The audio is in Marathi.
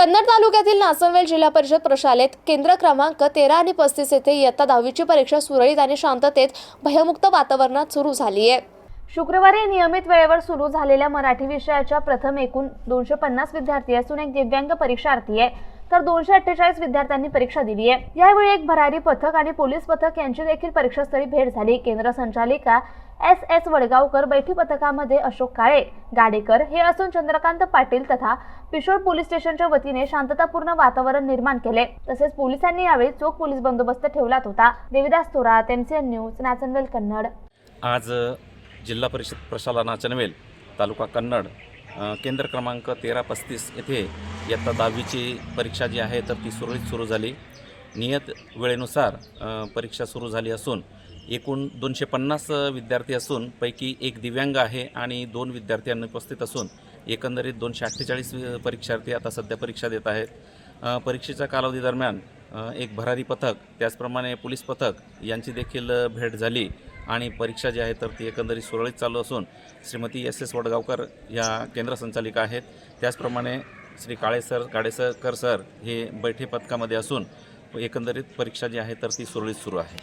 कन्नड तालुक्यातील नासनवेल जिल्हा परिषद प्रशालेत केंद्र क्रमांक 13 आणि 35 येथे इयत्ता 10वीची परीक्षा सुरळीत आणि शांततेत भयमुक्त वातावरणात सुरू झाली आहे। शुक्रवारी नियमित वेळेवर सुरू झालेल्या मराठी विषयाच्या प्रथम एकूण 250 विद्यार्थी असून एक दिव्यांग परीक्षार्थी आहे, तर 248 विद्यार्थ्यांनी परीक्षा दिली आहे। यावेळी एक भरारी पथक आणि पोलीस पथक यांची देखील परीक्षास्थळी भेट झाली। केंद्र संचालिका एस वडगावकर, बैठी पथकामध्ये अशोक काळे गाडेकर हे असून चंद्रकांत पाटील तथा पिशोर पोलीस स्टेशनच्या वतीने शांततापूर्ण वातावरण निर्माण केले। तसेच पोलिसांनी यावेळी चोख पोलीस बंदोबस्त ठेवला होता। Devidas Thorat, MCN news, Nachanvel Kannad. आज जिल्हा परिषद प्रशाला नाचनवेल तालुका कन्नड केंद्र क्रमांक 13-35 येथे इयत्ता 10वीची परीक्षा जी आहे तर ती सुरळीत सुरू झाली। नियत वेळेनुसार परीक्षा सुरू झाली असून एकूण 250 विद्यार्थी असून पैकी एक दिव्यांग आहे आणि 2 विद्यार्थी अनुपस्थित असून एकंदरीत 248 परीक्षार्थी आता सध्या परीक्षा देत आहेत। परीक्षेच्या कालावधी दरम्यान एक भरारी पथक त्याचप्रमाणे पोलीस पथक यांची देखील भेट झाली आणि परीक्षा जी आहे तर ती एकंदरीत सुरळीत चालू असून श्रीमती SS वडगावकर या केंद्र संचालिका आहेत, त्याचप्रमाणे श्री गाडेकर सर हे बैठे पथकामध्ये असून एकंदरीत परीक्षा जी आहे तर ती सुरळीत सुरू आहे।